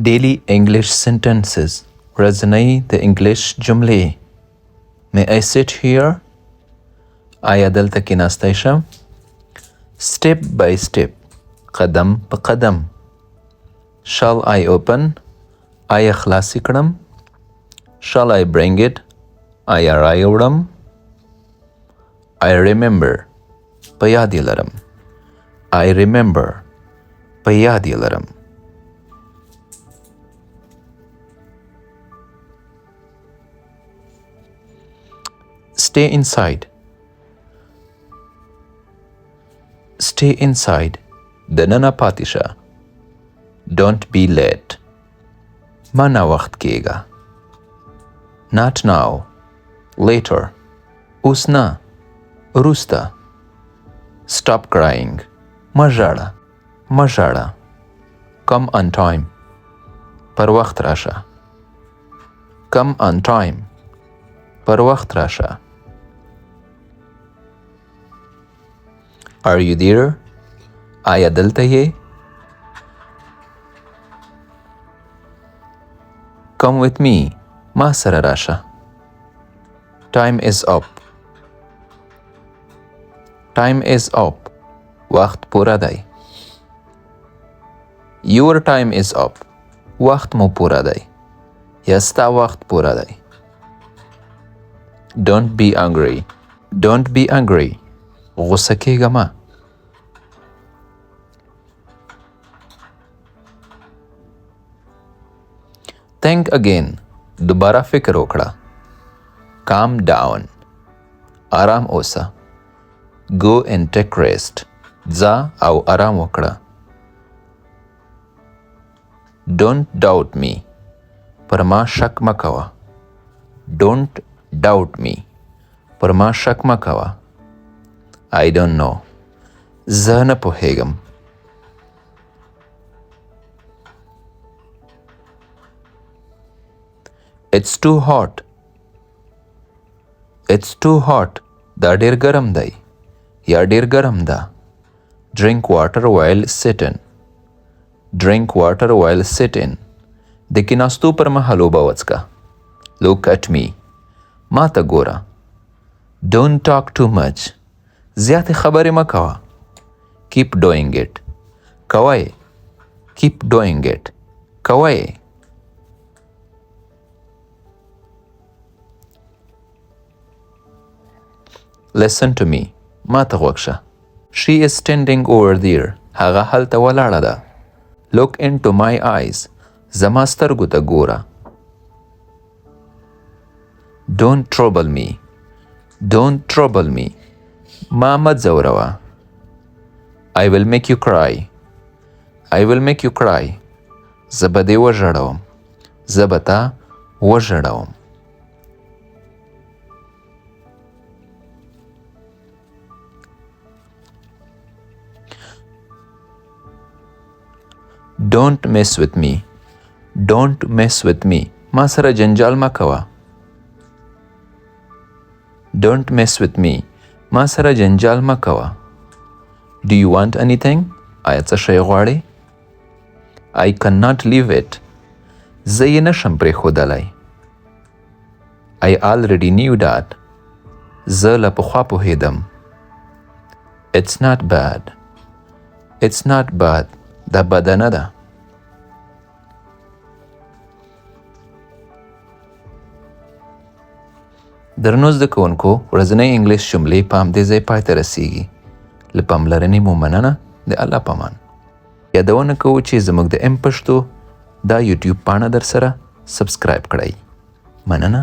Daily English sentences. ورځنۍ د انګلیش جملې. May I sit here? آیا دلته کېناستی شم؟ Step by step. قدم په قدم. Shall I open? آیا خلاصې کړم؟ Shall I bring it? آیا راوړم؟ I remember. په یاد یې لرم. I remember. په یاد یې لرم. Stay inside. Stay inside. دننه پاتې شه. Don't be late. مه ناوخت کېږه. Not now. Later. اوس نه. وروسته. Stop crying. مه ژاړه. مه ژاړه. Come on time. پر وخت راشه. Come on time. پر وخت راشه. Are you there? آیا دلته یې؟ Come with me. ما سره راشه. Time is up. Time is up. وخت پوره دی. Your time is up. وخت مو پوره دی. یا ستا وخت پوره دی. Don't be angry. Don't be angry. غصه کېږه مه. Think again. دوباره فکر وکړه. Calm down. آرام اوسه. Go and take rest. ځه او آرام وکړه. Don't doubt me. پر ما شک مه کوه. Don't doubt me. پر ما شک مه کوه. I don't know. زه نه پوهیږم. It's too hot. It's too hot. دا ډیر ګرم دی. یا ډیر ګرم ده. Drink water while sitting. Drink water while sitting. د کېناستو پر مهال اوبه وڅښه. Look at me. ما ته ګوره. Don't talk too much. زیاتې خبرې مه کوه. Keep doing it. کوه. Keep doing it. کوه. Listen to me. ما ته غوږ شه. She is standing over there. هغه هلته ولاړه ده. Look into my eyes. زما سترګو ته ګوره. Don't trouble me. Don't trouble me. ما مه ځوروه. I will make you cry. I will make you cry. زه به دې وژړوم. زه به تا وژړوم. Don't mess with me. Don't mess with me. ما سره جنجال مه کوه. Don't mess with me. ما سره جنجال مه کوه. Do you want anything? آیا څه شی غواړې؟ I cannot leave it. زه یې نشم پرېښودلی. I already knew that. زه له پخوا پوهېدم. It's not bad. It's not bad. دا بده نه ده. درنو زده کوونکو، ورځنۍ انګلیش جملې په همدې ځای پای ته رسیږي. له پاملرنې مو مننه. د الله په امان. یادونه کوو چې زموږ د ام پښتو دا یوټیوب پاڼه در سره سبسکرایب کړئ. مننه.